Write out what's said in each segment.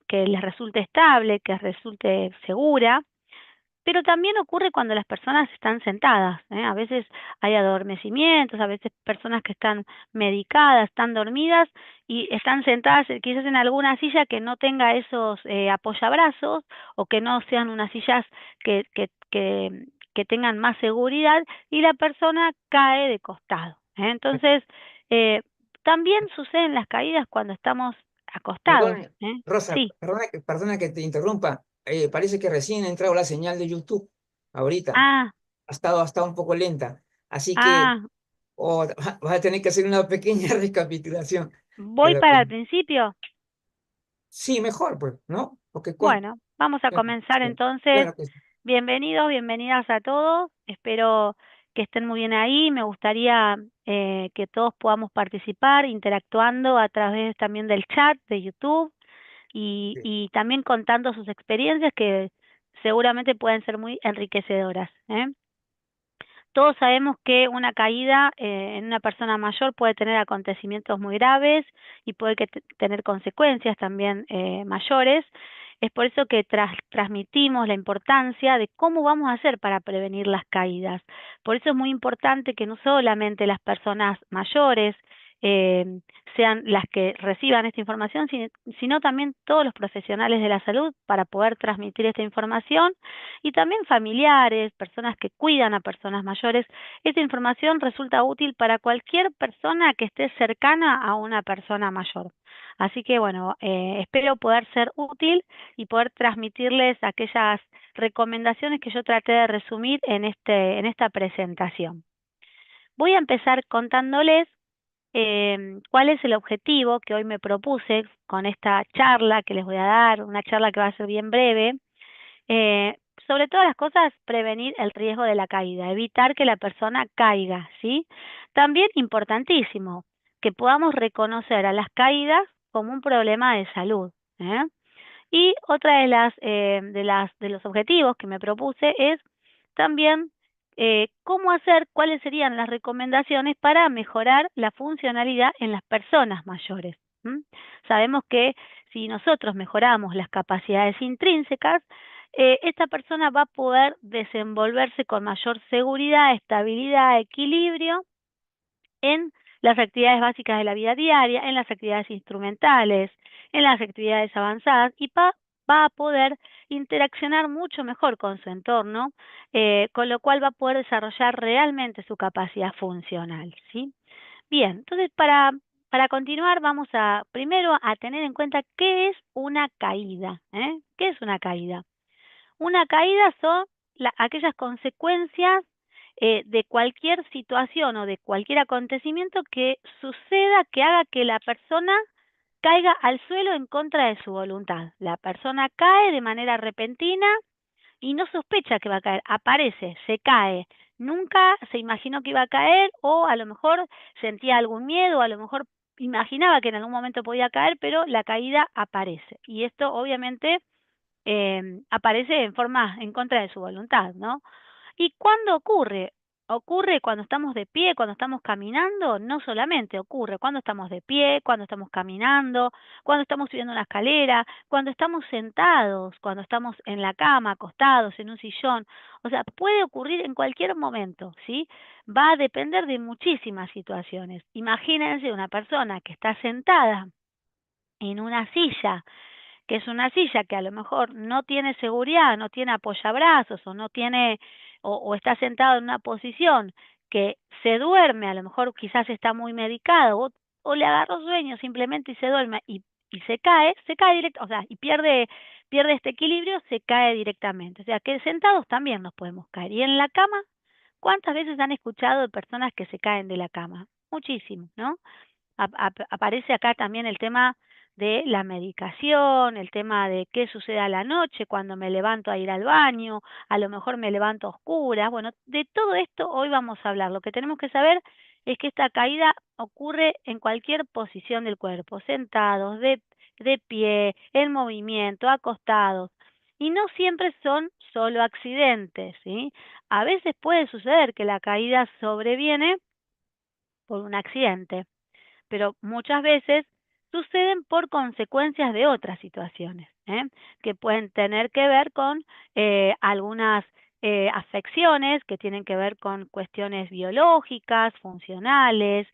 que les resulte estable, que resulte segura. Pero también ocurre cuando las personas están sentadas, ¿eh? A veces hay adormecimientos, a veces personas que están medicadas, están dormidas y están sentadas quizás en alguna silla que no tenga esos apoyabrazos o que no sean unas sillas que, que, que, que tengan más seguridad y la persona cae de costado, ¿eh? Entonces, eh, también suceden las caídas cuando estamos acostados, Perdón, ¿eh? Rosa, Sí. perdona que te interrumpa. Parece que recién ha entrado la señal de YouTube. Ahorita. Ah, Ha estado un poco lenta. Así que ah, vas a tener que hacer una pequeña recapitulación de voy lo para que... el principio. Sí, mejor, pues, ¿no? Porque Bueno, vamos a comenzar sí, entonces. claro que sí. Bienvenidos, bienvenidas a todos. Espero que estén muy bien ahí. Me gustaría que todos podamos participar interactuando a través también del chat de YouTube Sí. y también contando sus experiencias que seguramente pueden ser muy enriquecedoras, ¿eh? Todos sabemos que una caída en una persona mayor puede tener acontecimientos muy graves y puede tener consecuencias también mayores. Es por eso que transmitimos la importancia de cómo vamos a hacer para prevenir las caídas. Por eso es muy importante que no solamente las personas mayores eh, sean las que reciban esta información, sino también todos los profesionales de la salud para poder transmitir esta información y también familiares, personas que cuidan a personas mayores. Esta información resulta útil para cualquier persona que esté cercana a una persona mayor. Así que bueno, espero poder ser útil y poder transmitirles aquellas recomendaciones que yo traté de resumir en esta presentación. Voy a empezar contándoles cuál es el objetivo que hoy me propuse con esta charla que les voy a dar, una charla que va a ser bien breve. Eh, Sobre todas las cosas, prevenir el riesgo de la caída, evitar que la persona caiga, ¿sí? También importantísimo, que podamos reconocer a las caídas como un problema de salud, ¿eh? Y otra de los objetivos que me propuse es también cómo hacer, cuáles serían las recomendaciones para mejorar la funcionalidad en las personas mayores. ¿M? Sabemos que si nosotros mejoramos las capacidades intrínsecas, esta persona va a poder desenvolverse con mayor seguridad, estabilidad, equilibrio en las actividades básicas de la vida diaria, en las actividades instrumentales, en las actividades avanzadas y va a poder interaccionar mucho mejor con su entorno, con lo cual va a poder desarrollar realmente su capacidad funcional, ¿sí? Bien, entonces para continuar vamos a primero a tener en cuenta qué es una caída, ¿eh? ¿Qué es una caída? Una caída son aquellas consecuencias de cualquier situación o de cualquier acontecimiento que suceda que haga que la persona caiga al suelo en contra de su voluntad. La persona cae de manera repentina y no sospecha que va a caer, aparece, se cae. Nunca se imaginó que iba a caer o a lo mejor sentía algún miedo, a lo mejor imaginaba que en algún momento podía caer, pero la caída aparece. Y esto obviamente aparece en forma en contra de su voluntad, ¿no? ¿Y cuándo ocurre? Ocurre cuando estamos de pie, cuando estamos caminando, no solamente ocurre cuando estamos de pie, cuando estamos caminando, cuando estamos subiendo una escalera, cuando estamos sentados, cuando estamos en la cama, acostados, en un sillón. O sea, puede ocurrir en cualquier momento, ¿sí? Va a depender de muchísimas situaciones. Imagínense una persona que está sentada en una silla que es una silla que a lo mejor no tiene seguridad, no tiene apoyabrazos o no tiene o está sentado en una posición que se duerme, a lo mejor quizás está muy medicado o le agarró sueño simplemente y se duerme y se cae directo, o sea, y pierde este equilibrio, se cae directamente. O sea, que sentados también nos podemos caer. Y en la cama, ¿cuántas veces han escuchado de personas que se caen de la cama? Muchísimo, ¿no? Aparece acá también el tema de la medicación, el tema de qué sucede a la noche cuando me levanto a ir al baño, a lo mejor me levanto a oscuras. Bueno, de todo esto hoy vamos a hablar. Lo que tenemos que saber es que esta caída ocurre en cualquier posición del cuerpo, sentados, de pie, en movimiento, acostados. Y no siempre son solo accidentes, ¿sí? A veces puede suceder que la caída sobreviene por un accidente, pero muchas veces suceden por consecuencias de otras situaciones, que pueden tener que ver con algunas afecciones que tienen que ver con cuestiones biológicas, funcionales,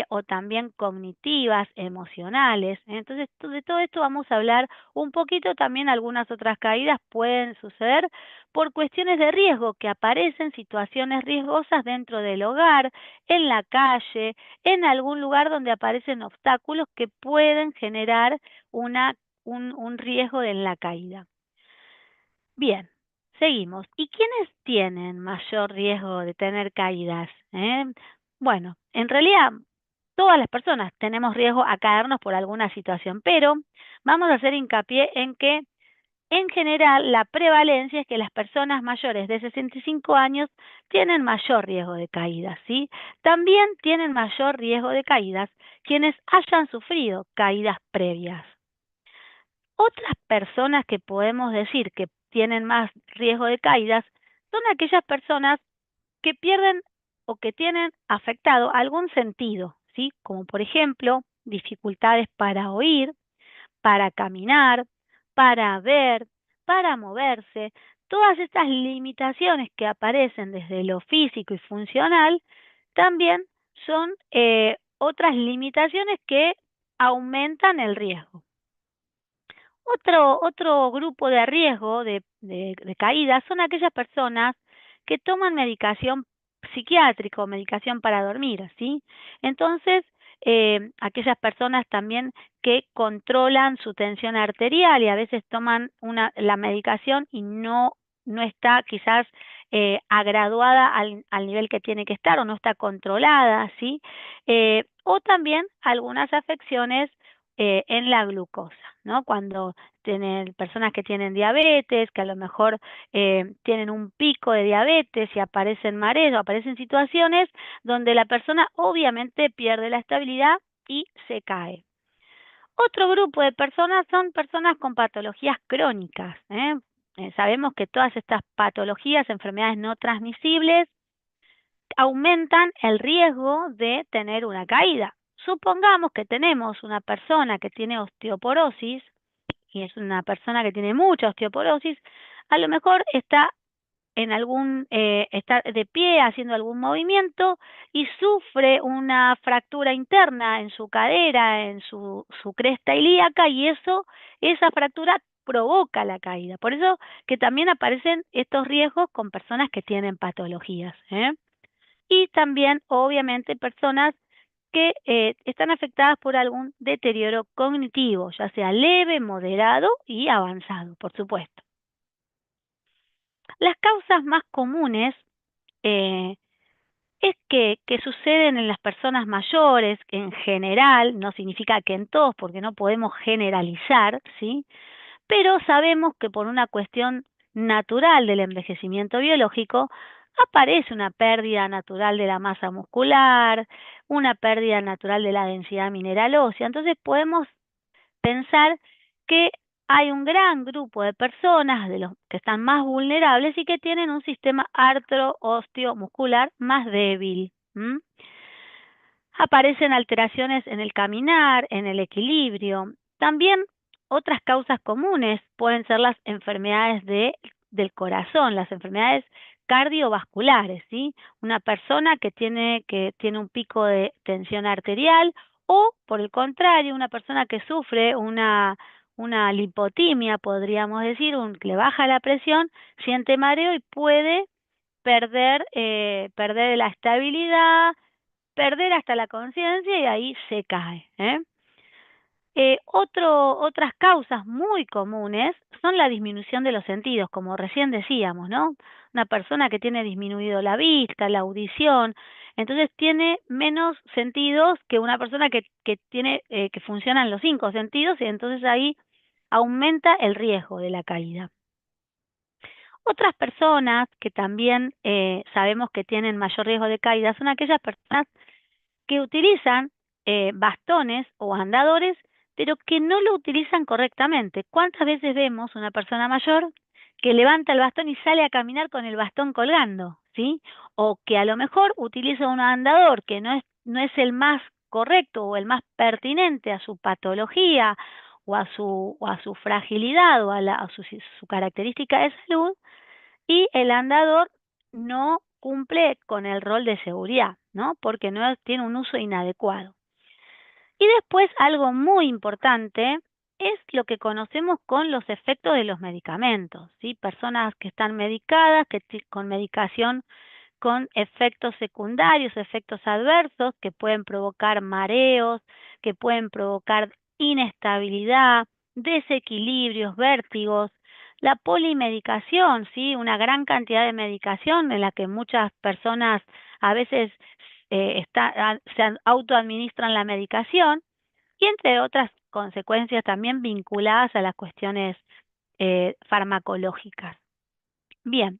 o también cognitivas, emocionales. Entonces, de todo esto vamos a hablar un poquito. También algunas otras caídas pueden suceder por cuestiones de riesgo, que aparecen situaciones riesgosas dentro del hogar, en la calle, en algún lugar donde aparecen obstáculos que pueden generar un riesgo en la caída. Bien, seguimos. ¿Y quiénes tienen mayor riesgo de tener caídas? Bueno, en realidad todas las personas tenemos riesgo a caernos por alguna situación, pero vamos a hacer hincapié en que en general la prevalencia es que las personas mayores de 65 años tienen mayor riesgo de caídas, ¿sí? También tienen mayor riesgo de caídas quienes hayan sufrido caídas previas. Otras personas que podemos decir que tienen más riesgo de caídas son aquellas personas que pierden o que tienen afectado algún sentido, ¿sí? Como por ejemplo, dificultades para oír, para caminar, para ver, para moverse. Todas estas limitaciones que aparecen desde lo físico y funcional también son otras limitaciones que aumentan el riesgo. Otro grupo de riesgo de caída son aquellas personas que toman medicación psiquiátrica o medicación para dormir, ¿sí? Entonces, aquellas personas también que controlan su tensión arterial y a veces toman la medicación y no está quizás agraduada al nivel que tiene que estar o no está controlada, ¿sí? O también algunas afecciones en la glucosa, ¿no? Cuando tienen personas que tienen diabetes, que a lo mejor tienen un pico de diabetes y aparecen mareos, aparecen situaciones donde la persona obviamente pierde la estabilidad y se cae. Otro grupo de personas son personas con patologías crónicas. Sabemos que todas estas patologías, enfermedades no transmisibles, aumentan el riesgo de tener una caída. Supongamos que tenemos una persona que tiene osteoporosis y es una persona que tiene mucha osteoporosis, a lo mejor está está de pie haciendo algún movimiento y sufre una fractura interna en su cadera, en su cresta ilíaca, y esa fractura provoca la caída. Por eso que también aparecen estos riesgos con personas que tienen patologías, Y también, obviamente, personas que están afectadas por algún deterioro cognitivo, ya sea leve, moderado y avanzado, por supuesto. Las causas más comunes eh, es que suceden en las personas mayores, en general, no significa que en todos, porque no podemos generalizar, ¿sí? Pero sabemos que por una cuestión natural del envejecimiento biológico, aparece una pérdida natural de la masa muscular, una pérdida natural de la densidad mineral ósea. Entonces podemos pensar que hay un gran grupo de personas de los que están más vulnerables y que tienen un sistema artro-osteomuscular más débil. Aparecen alteraciones en el caminar, en el equilibrio. También otras causas comunes pueden ser las enfermedades del corazón, las enfermedades cardiovasculares, ¿sí? Una persona que tiene un pico de tensión arterial o, por el contrario, una persona que sufre una lipotimia, podríamos decir, que le baja la presión, siente mareo y puede perder la estabilidad, perder hasta la conciencia y ahí se cae. Otras causas muy comunes son la disminución de los sentidos, como recién decíamos, ¿no? Una persona que tiene disminuido la vista, la audición, entonces tiene menos sentidos que una persona que tiene, que funcionan los 5 sentidos, y entonces ahí aumenta el riesgo de la caída. Otras personas que también sabemos que tienen mayor riesgo de caída son aquellas personas que utilizan bastones o andadores, pero que no lo utilizan correctamente. ¿Cuántas veces vemos una persona mayor que levanta el bastón y sale a caminar con el bastón colgando, ¿sí? O que a lo mejor utiliza un andador que no es el más correcto o el más pertinente a su patología o a su fragilidad o a su característica de salud, y el andador no cumple con el rol de seguridad, ¿no? Porque no tiene un uso inadecuado. Y después algo muy importante es lo que conocemos con los efectos de los medicamentos, ¿sí? Personas que están medicadas, con medicación con efectos secundarios, efectos adversos que pueden provocar mareos, que pueden provocar inestabilidad, desequilibrios, vértigos. La polimedicación, ¿sí? Una gran cantidad de medicación en la que muchas personas a veces se autoadministran la medicación, y entre otras consecuencias también vinculadas a las cuestiones farmacológicas. Bien,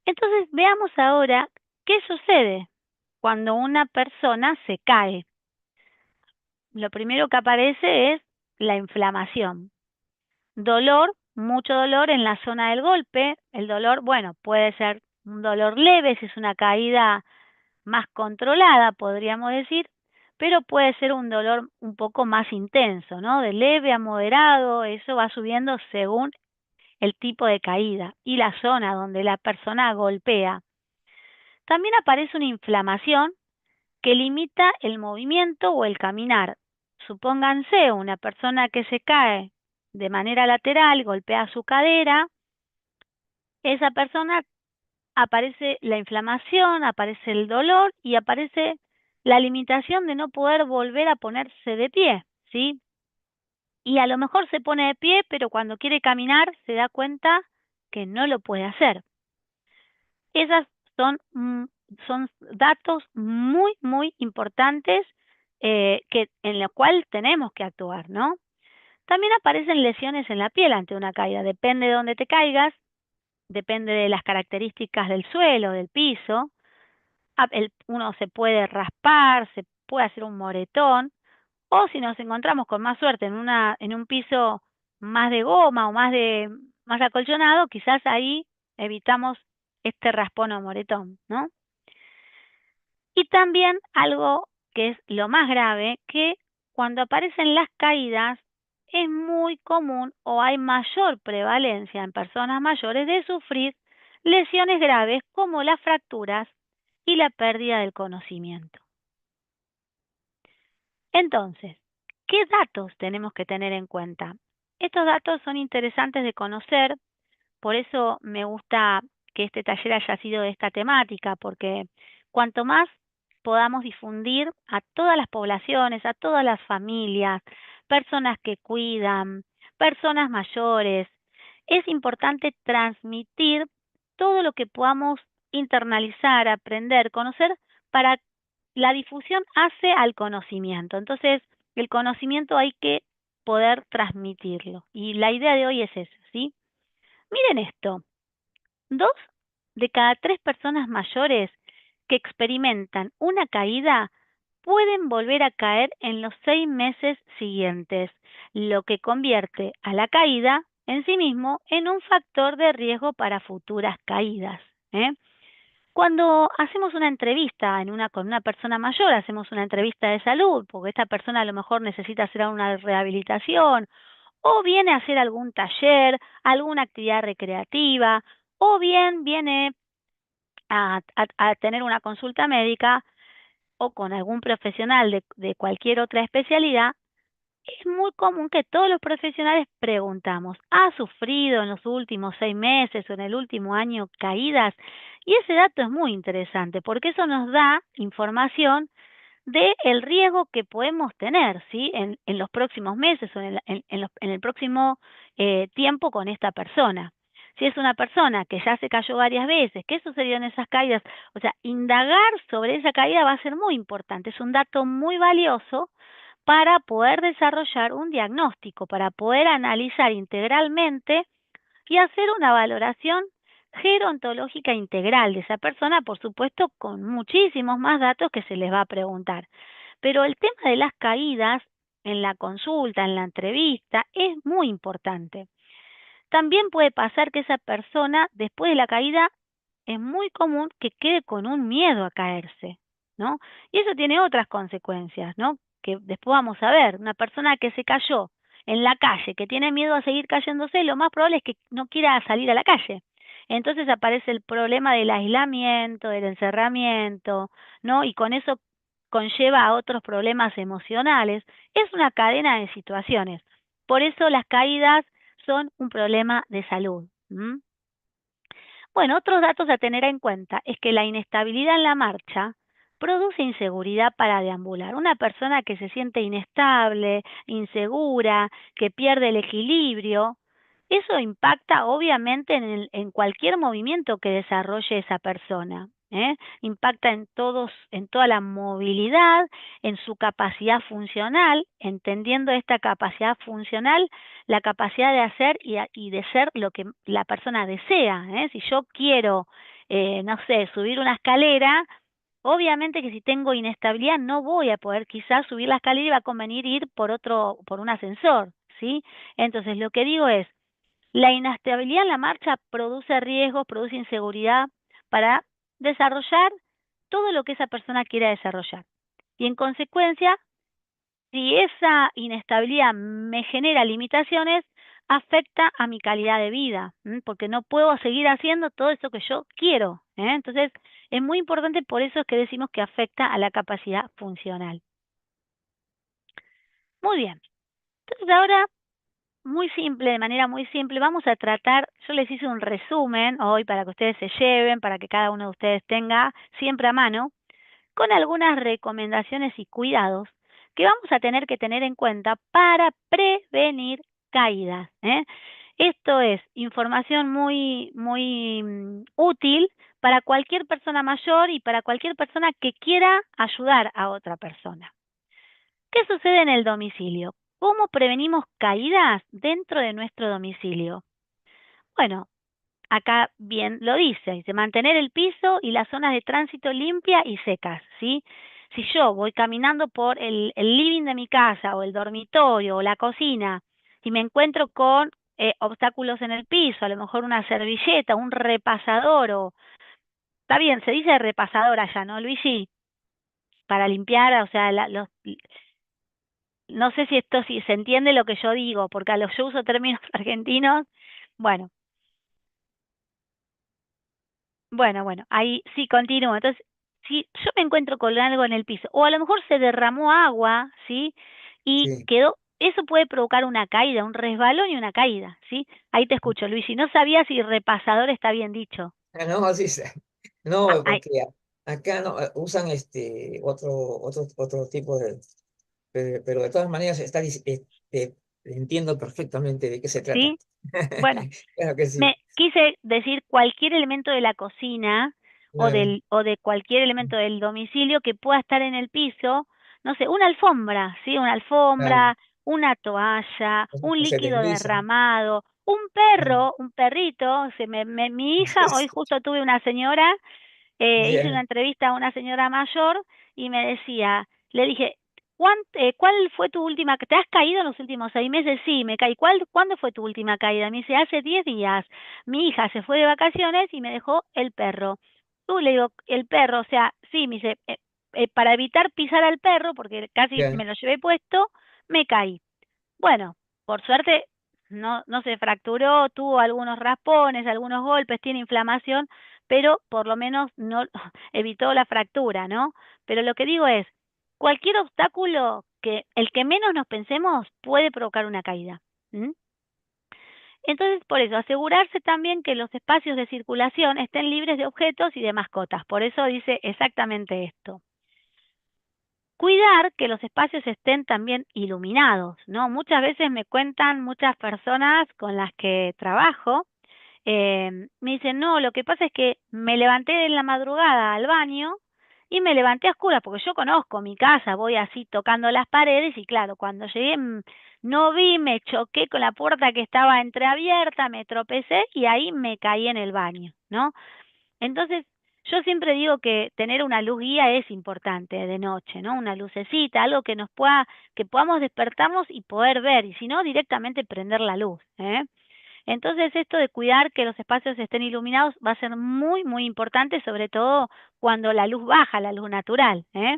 entonces veamos ahora qué sucede cuando una persona se cae. Lo primero que aparece es la inflamación. Dolor, mucho dolor en la zona del golpe. El dolor, bueno, puede ser un dolor leve si es una caída más controlada, podríamos decir, pero puede ser un dolor un poco más intenso, ¿no? De leve a moderado, eso va subiendo según el tipo de caída y la zona donde la persona golpea. También aparece una inflamación que limita el movimiento o el caminar. Supónganse una persona que se cae de manera lateral, golpea su cadera, esa persona aparece la inflamación, aparece el dolor y aparece la limitación de no poder volver a ponerse de pie, ¿sí? Y a lo mejor se pone de pie, pero cuando quiere caminar se da cuenta que no lo puede hacer. Esas son datos muy, muy importantes en los cuales tenemos que actuar, ¿no? También aparecen lesiones en la piel ante una caída. Depende de dónde te caigas, depende de las características del suelo, del piso. Uno se puede raspar, se puede hacer un moretón, o si nos encontramos con más suerte en un piso más de goma o más acolchonado, quizás ahí evitamos este raspón o moretón, ¿no? Y también algo que es lo más grave, que cuando aparecen las caídas es muy común o hay mayor prevalencia en personas mayores de sufrir lesiones graves como las fracturas y la pérdida del conocimiento. Entonces, ¿qué datos tenemos que tener en cuenta? Estos datos son interesantes de conocer, por eso me gusta que este taller haya sido de esta temática, porque cuanto más podamos difundir a todas las poblaciones, a todas las familias, personas que cuidan, personas mayores, es importante transmitir todo lo que podamos internalizar, aprender, conocer, para la difusión hace al conocimiento. Entonces, el conocimiento hay que poder transmitirlo. Y la idea de hoy es eso, ¿sí? Miren esto, 2 de cada 3 personas mayores que experimentan una caída pueden volver a caer en los 6 meses siguientes, lo que convierte a la caída en sí mismo en un factor de riesgo para futuras caídas, ¿eh? Cuando hacemos una entrevista con una persona mayor, hacemos una entrevista de salud, porque esta persona a lo mejor necesita hacer una rehabilitación, o viene a hacer algún taller, alguna actividad recreativa, o bien viene a tener una consulta médica o con algún profesional de cualquier otra especialidad. Es muy común que todos los profesionales preguntamos, ¿ha sufrido en los últimos 6 meses o en el último año caídas? Y ese dato es muy interesante porque eso nos da información del riesgo que podemos tener, ¿sí? En los próximos meses o en el próximo tiempo con esta persona. Si es una persona que ya se cayó varias veces, ¿qué sucedió en esas caídas? O sea, indagar sobre esa caída va a ser muy importante, es un dato muy valioso para poder desarrollar un diagnóstico, para poder analizar integralmente y hacer una valoración gerontológica integral de esa persona, por supuesto, con muchísimos más datos que se les va a preguntar. Pero el tema de las caídas en la consulta, en la entrevista, es muy importante. También puede pasar que esa persona, después de la caída, es muy común que quede con un miedo a caerse, ¿no? Y eso tiene otras consecuencias, ¿no? Que después vamos a ver. Una persona que se cayó en la calle, que tiene miedo a seguir cayéndose, lo más probable es que no quiera salir a la calle. Entonces aparece el problema del aislamiento, del encerramiento, ¿no? Y con eso conlleva a otros problemas emocionales. Es una cadena de situaciones. Por eso las caídas son un problema de salud. Bueno, otros datos a tener en cuenta es que la inestabilidad en la marcha produce inseguridad para deambular. Una persona que se siente inestable, insegura, que pierde el equilibrio, eso impacta obviamente en cualquier movimiento que desarrolle esa persona. Impacta en en toda la movilidad, en su capacidad funcional, entendiendo esta capacidad funcional, la capacidad de hacer y de ser lo que la persona desea. Si yo quiero, no sé, subir una escalera, obviamente que si tengo inestabilidad no voy a poder quizás subir la escalera y va a convenir ir por un ascensor, ¿sí? Entonces lo que digo es, la inestabilidad en la marcha produce riesgos, produce inseguridad para desarrollar todo lo que esa persona quiera desarrollar. Y en consecuencia, si esa inestabilidad me genera limitaciones, afecta a mi calidad de vida, porque no puedo seguir haciendo todo eso que yo quiero. Entonces, es muy importante, por eso es que decimos que afecta a la capacidad funcional. Muy bien. Entonces, ahora, muy simple, de manera muy simple, vamos a tratar, yo les hice un resumen hoy para que ustedes se lleven, para que cada uno de ustedes tenga siempre a mano, con algunas recomendaciones y cuidados que vamos a tener que tener en cuenta para prevenir caídas. Esto es información muy útil para cualquier persona mayor y para cualquier persona que quiera ayudar a otra persona. ¿Qué sucede en el domicilio? ¿Cómo prevenimos caídas dentro de nuestro domicilio? Bueno, acá bien lo dice mantener el piso y las zonas de tránsito limpias y secas, ¿sí? Si yo voy caminando por el living de mi casa o el dormitorio o la cocina y me encuentro con obstáculos en el piso, a lo mejor una servilleta, un repasador o... Está bien, se dice repasador allá, ¿no, Luigi? Para limpiar, o sea, no sé si esto si se entiende lo que yo digo, porque a los yo uso términos argentinos. Bueno, bueno, ahí sí continúo. Entonces, si yo me encuentro con algo en el piso, o a lo mejor se derramó agua, ¿sí? Y Sí. quedó, eso puede provocar una caída, un resbalón y una caída, ¿sí? Ahí te escucho, Luis, y no sabía si repasador está bien dicho. No, sí, sí. Ah, No, porque acá no, usan otro tipo de, pero de todas maneras entiendo perfectamente de qué se trata. ¿sí? Bueno, Claro que sí, me quise decir cualquier elemento de la cocina claro. o de cualquier elemento del domicilio que pueda estar en el piso, no sé, una alfombra, ¿sí? Una Claro, alfombra, una toalla, un o se líquido desliza. derramado, un Claro. perro, un perrito, mi hija, hoy justo tuve una señora, hice una Ya, entrevista a una señora mayor y me decía, le dije, ¿cuál fue tu última? ¿Te has caído en los últimos 6 meses? Sí, me caí. ¿Cuándo fue tu última caída? Me dice, hace 10 días. Mi hija se fue de vacaciones y me dejó el perro. Tú le digo, el perro, o sea, sí, me dice, para evitar pisar al perro, porque casi ya, me lo llevé puesto, me caí. Bueno, por suerte no se fracturó, tuvo algunos raspones, algunos golpes, tiene inflamación, pero por lo menos no evitó la fractura, ¿no? Pero lo que digo es, cualquier obstáculo que el que menos nos pensemos puede provocar una caída. ¿M? Entonces, por eso, asegurarse también que los espacios de circulación estén libres de objetos y de mascotas. Por eso dice exactamente esto. Cuidar que los espacios estén también iluminados, ¿no? Muchas veces me cuentan muchas personas con las que trabajo, me dicen, no, lo que pasa es que me levanté en la madrugada al baño y me levanté a oscuras, porque yo conozco mi casa, voy así tocando las paredes y claro, cuando llegué no vi, me choqué con la puerta que estaba entreabierta, me tropecé y ahí me caí en el baño, ¿no? Entonces, yo siempre digo que tener una luz guía es importante de noche, ¿no? Una lucecita, algo que que podamos despertarnos y poder ver, y si no, directamente prender la luz, ¿eh? Entonces, esto de cuidar que los espacios estén iluminados va a ser muy, muy importante, sobre todo cuando la luz baja, la luz natural, ¿eh?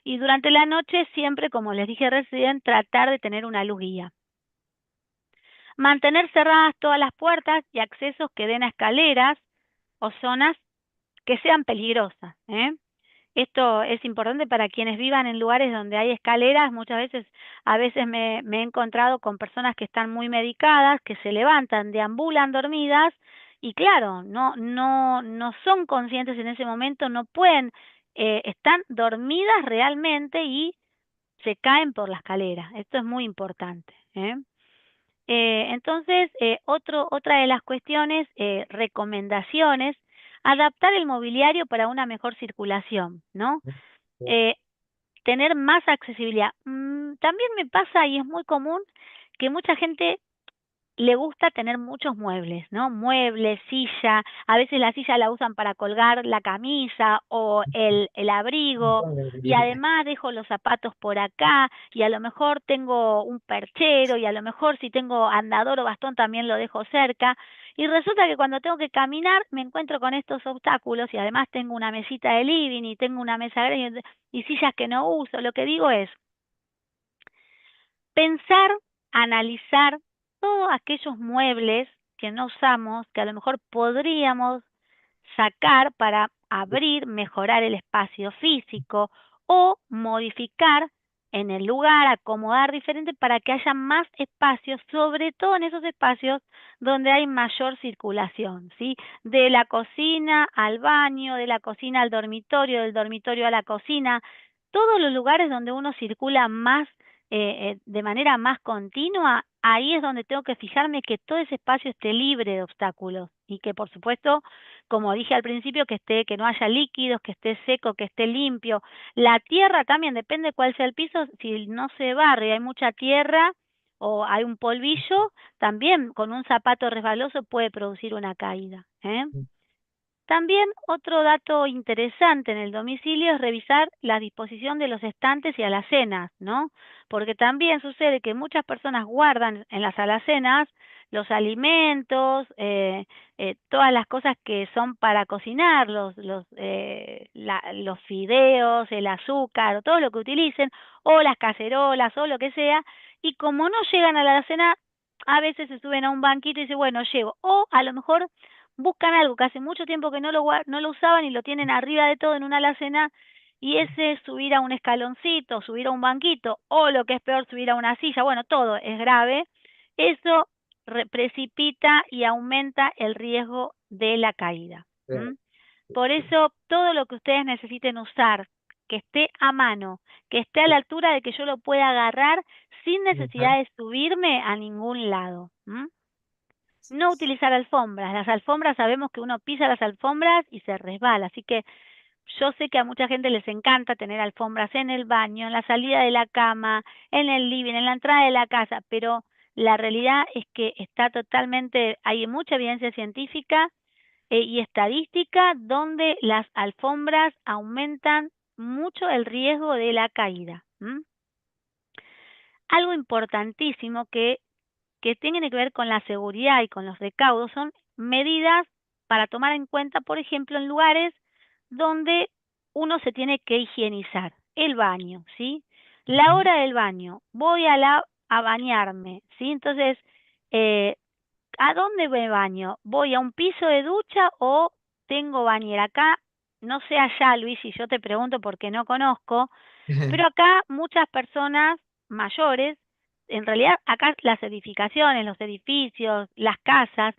Y durante la noche siempre, como les dije recién, tratar de tener una luz guía. Mantener cerradas todas las puertas y accesos que den a escaleras o zonas que sean peligrosas, ¿eh? Esto es importante para quienes vivan en lugares donde hay escaleras. Muchas veces, a veces me he encontrado con personas que están muy medicadas, que se levantan, deambulan dormidas y claro, no son conscientes en ese momento, no pueden, están dormidas realmente y se caen por la escalera. Esto es muy importante, ¿eh? Entonces, otra de las cuestiones, recomendaciones, adaptar el mobiliario para una mejor circulación, ¿no? Eh, tener más accesibilidad. También me pasa y es muy común que mucha gente le gusta tener muchos muebles, ¿no? Muebles, silla, a veces la silla la usan para colgar la camisa o el abrigo, y además dejo los zapatos por acá, y a lo mejor tengo un perchero, y a lo mejor si tengo andador o bastón también lo dejo cerca, y resulta que cuando tengo que caminar me encuentro con estos obstáculos, y además tengo una mesita de living, y tengo una mesa grande, y sillas que no uso. Lo que digo es, pensar, analizar todos aquellos muebles que no usamos, que a lo mejor podríamos sacar para abrir, mejorar el espacio físico o modificar en el lugar, acomodar diferente para que haya más espacios, sobre todo en esos espacios donde hay mayor circulación, ¿sí? De la cocina al baño, de la cocina al dormitorio, del dormitorio a la cocina, todos los lugares donde uno circula más, de manera más continua, ahí es donde tengo que fijarme que todo ese espacio esté libre de obstáculos y que, por supuesto, como dije al principio, que no haya líquidos, que esté seco, que esté limpio. La tierra también, depende cuál sea el piso, si no se barre, hay mucha tierra o hay un polvillo, también con un zapato resbaloso puede producir una caída, ¿eh? También otro dato interesante en el domicilio es revisar la disposición de los estantes y alacenas, ¿no? Porque también sucede que muchas personas guardan en las alacenas los alimentos, todas las cosas que son para cocinar, los fideos, el azúcar, o todo lo que utilicen, o las cacerolas, o lo que sea, y como no llegan a la alacena, a veces se suben a un banquito y dicen, bueno, llevo, o a lo mejor buscan algo que hace mucho tiempo que no lo usaban y lo tienen arriba de todo en una alacena, y ese subir a un escaloncito, subir a un banquito, o lo que es peor, subir a una silla, bueno, todo es grave, eso precipita y aumenta el riesgo de la caída. ¿M? Por eso, todo lo que ustedes necesiten usar, que esté a mano, que esté a la altura de que yo lo pueda agarrar sin necesidad de subirme a ningún lado. ¿M? No utilizar alfombras. Las alfombras, sabemos que uno pisa las alfombras y se resbala, así que yo sé que a mucha gente les encanta tener alfombras en el baño, en la salida de la cama, en el living, en la entrada de la casa, pero la realidad es que está totalmente, hay mucha evidencia científica, y estadística donde las alfombras aumentan mucho el riesgo de la caída. ¿M? Algo importantísimo que tiene que ver con la seguridad y con los recaudos son medidas para tomar en cuenta, por ejemplo, en lugares donde uno se tiene que higienizar. El baño, ¿sí? La hora del baño, voy a bañarme, ¿sí? Entonces, eh, ¿a dónde me baño? ¿Voy a un piso de ducha o tengo bañera? Acá, no sé allá, Luis, y yo te pregunto porque no conozco, pero acá muchas personas mayores, en realidad acá las edificaciones, los edificios, las casas,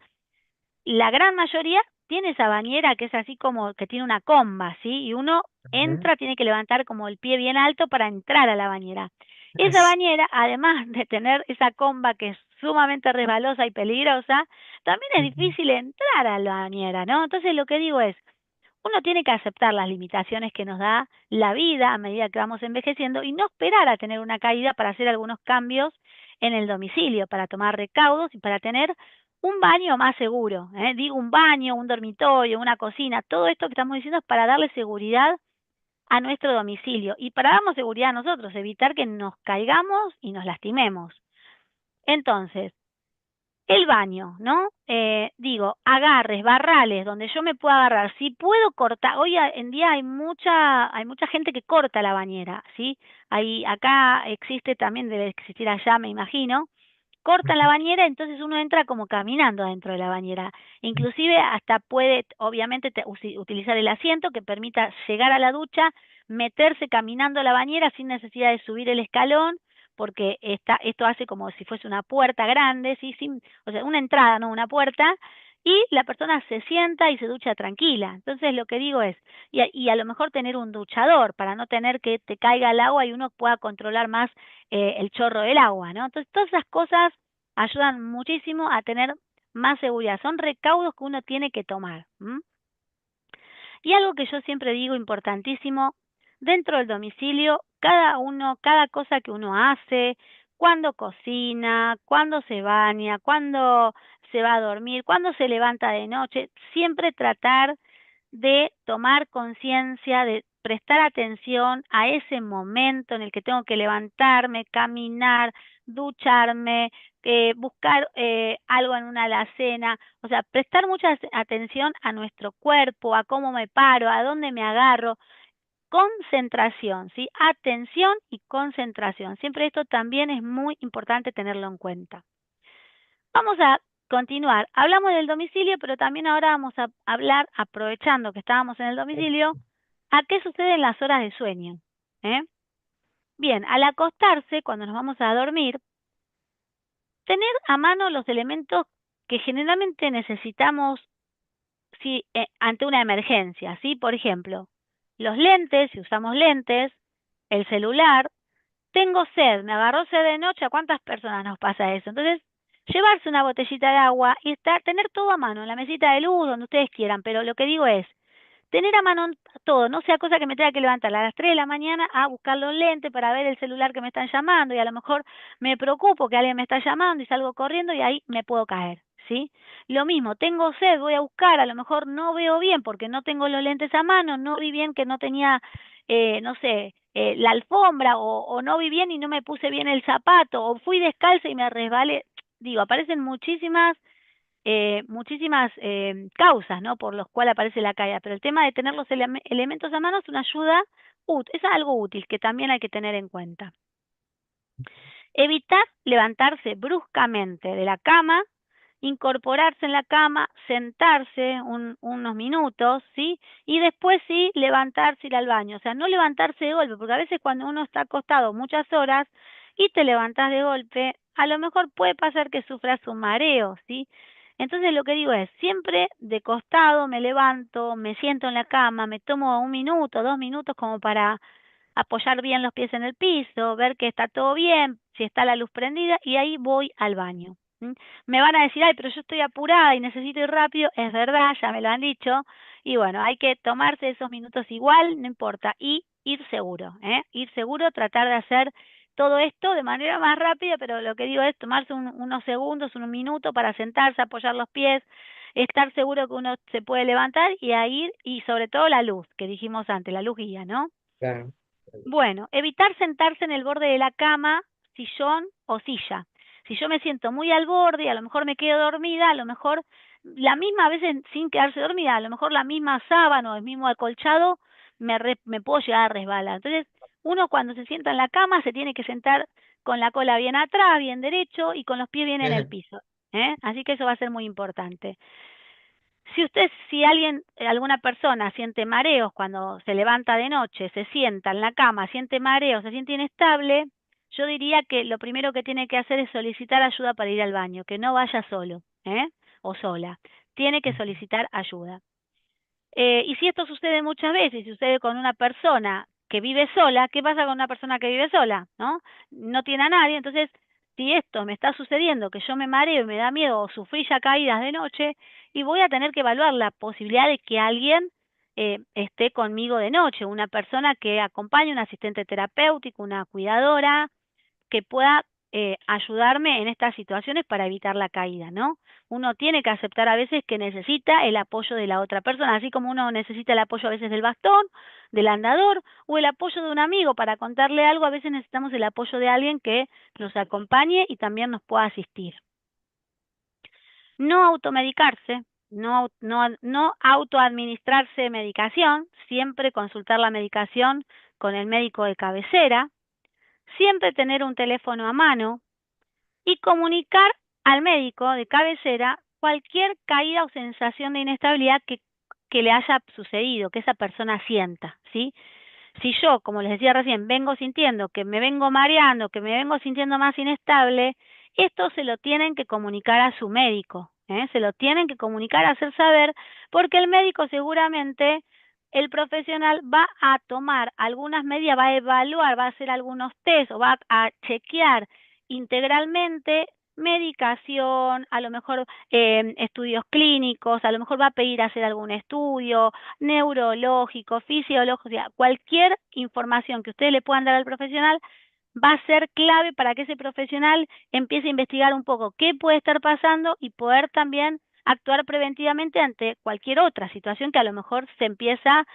la gran mayoría tiene esa bañera que es así como que tiene una comba, ¿sí? Y uno entra, tiene que levantar como el pie bien alto para entrar a la bañera. Esa bañera, además de tener esa comba que es sumamente resbalosa y peligrosa, también es difícil entrar a la bañera, ¿no? Entonces lo que digo es, uno tiene que aceptar las limitaciones que nos da la vida a medida que vamos envejeciendo y no esperar a tener una caída para hacer algunos cambios en el domicilio, para tomar recaudos y para tener un baño más seguro, ¿eh? Digo un baño, un dormitorio, una cocina, todo esto que estamos diciendo es para darle seguridad a nuestro domicilio y para darnos seguridad a nosotros, evitar que nos caigamos y nos lastimemos. Entonces, El baño, ¿no? Digo, agarres, barrales, donde yo me pueda agarrar. Si puedo cortar, en día hay mucha gente que corta la bañera, ¿sí? Acá existe también, debe existir allá, me imagino. Cortan la bañera, entonces uno entra como caminando dentro de la bañera. Inclusive hasta puede, obviamente, utilizar el asiento que permita llegar a la ducha, meterse caminando a la bañera sin necesidad de subir el escalón, porque esto hace como si fuese una puerta grande, ¿sí? O sea, una entrada, no una puerta, y la persona se sienta y se ducha tranquila. Entonces lo que digo es, y a lo mejor tener un duchador para no tener que te caiga el agua y uno pueda controlar más el chorro del agua, ¿no? Entonces todas esas cosas ayudan muchísimo a tener más seguridad. Son recaudos que uno tiene que tomar. ¿M? Y algo que yo siempre digo importantísimo, dentro del domicilio, cada cosa que uno hace, cuando cocina, cuando se baña, cuando se va a dormir, cuando se levanta de noche, siempre tratar de tomar conciencia, de prestar atención a ese momento en el que tengo que levantarme, caminar, ducharme, buscar algo en una alacena, o sea, prestar mucha atención a nuestro cuerpo, a cómo me paro, a dónde me agarro, concentración, ¿sí? Atención y concentración. Siempre esto también es muy importante tenerlo en cuenta. Vamos a continuar. Hablamos del domicilio, pero también ahora vamos a hablar, aprovechando que estábamos en el domicilio, a qué sucede en las horas de sueño. ¿Eh? Bien, al acostarse, cuando nos vamos a dormir, tener a mano los elementos que generalmente necesitamos ante una emergencia, ¿sí? Por ejemplo, los lentes, si usamos lentes, el celular. Tengo sed, me agarró sed de noche, ¿a cuántas personas nos pasa eso? Entonces, llevarse una botellita de agua y tener todo a mano, en la mesita de luz, donde ustedes quieran, pero lo que digo es, tener a mano todo, no sea cosa que me tenga que levantar a las 3 de la mañana a buscar los lentes para ver el celular que me están llamando y a lo mejor me preocupo que alguien me está llamando y salgo corriendo y ahí me puedo caer, ¿sí? Lo mismo, tengo sed, voy a buscar, a lo mejor no veo bien porque no tengo los lentes a mano, no vi bien que no tenía, no sé, la alfombra o no vi bien y no me puse bien el zapato o fui descalza y me resbalé. Digo, aparecen muchísimas causas, ¿no? Por los cuales aparece la caída, pero el tema de tener los elementos a mano es una ayuda es algo útil que también hay que tener en cuenta. Evitar levantarse bruscamente de la cama, incorporarse en la cama, sentarse unos minutos, ¿sí? Y después sí levantarse y ir al baño. O sea, no levantarse de golpe, porque a veces cuando uno está acostado muchas horas y te levantas de golpe, a lo mejor puede pasar que sufras un mareo, ¿sí? Entonces lo que digo es, siempre de costado me levanto, me siento en la cama, me tomo 1 minuto, 2 minutos como para apoyar bien los pies en el piso, ver que está todo bien, si está la luz prendida, y ahí voy al baño. ¿M? Me van a decir, ay, pero yo estoy apurada y necesito ir rápido, es verdad, ya me lo han dicho, y bueno, hay que tomarse esos minutos igual, no importa, y ir seguro, ¿eh? Ir seguro, tratar de hacer todo esto de manera más rápida, pero lo que digo es tomarse unos segundos, 1 minuto para sentarse, apoyar los pies, estar seguro que uno se puede levantar y a ir, y sobre todo la luz, que dijimos antes, la luz guía, ¿no? Claro. Bueno, evitar sentarse en el borde de la cama, sillón o silla. Si yo me siento muy al borde y a lo mejor me quedo dormida, a lo mejor la misma, a veces sin quedarse dormida, a lo mejor la misma sábana o el mismo acolchado me puedo llegar a resbalar. Entonces, uno cuando se sienta en la cama se tiene que sentar con la cola bien atrás, bien derecho y con los pies bien en el piso. ¿Eh? Así que eso va a ser muy importante. Si alguien, alguna persona siente mareos cuando se levanta de noche, se sienta en la cama, siente mareos, se siente inestable, yo diría que lo primero que tiene que hacer es solicitar ayuda para ir al baño, que no vaya solo, ¿eh? O sola. Tiene que solicitar ayuda. Y si esto sucede muchas veces, si sucede con una persona que vive sola, ¿qué pasa con una persona que vive sola? ¿No? No tiene a nadie, entonces, si esto me está sucediendo, que yo me mareo y me da miedo o sufrí ya caídas de noche, y voy a tener que evaluar la posibilidad de que alguien esté conmigo de noche, una persona que acompañe, un asistente terapéutico, una cuidadora, que pueda ayudarme en estas situaciones para evitar la caída, ¿no? Uno tiene que aceptar a veces que necesita el apoyo de la otra persona, así como uno necesita el apoyo a veces del bastón, del andador o el apoyo de un amigo para contarle algo, a veces necesitamos el apoyo de alguien que nos acompañe y también nos pueda asistir. No automedicarse, no autoadministrarse medicación, siempre consultar la medicación con el médico de cabecera, siempre tener un teléfono a mano y comunicar al médico de cabecera cualquier caída o sensación de inestabilidad que le haya sucedido, que esa persona sienta, ¿sí? Si yo, como les decía recién, vengo sintiendo que me vengo mareando, que me vengo sintiendo más inestable, esto se lo tienen que comunicar a su médico, ¿eh? Se lo tienen que comunicar, hacer saber, porque el médico seguramente, el profesional va a tomar algunas medidas, va a evaluar, va a hacer algunos test o va a chequear integralmente medicación, a lo mejor estudios clínicos, a lo mejor va a pedir hacer algún estudio, neurológico, fisiológico, o sea, cualquier información que ustedes le puedan dar al profesional va a ser clave para que ese profesional empiece a investigar un poco qué puede estar pasando y poder también actuar preventivamente ante cualquier otra situación que a lo mejor empieza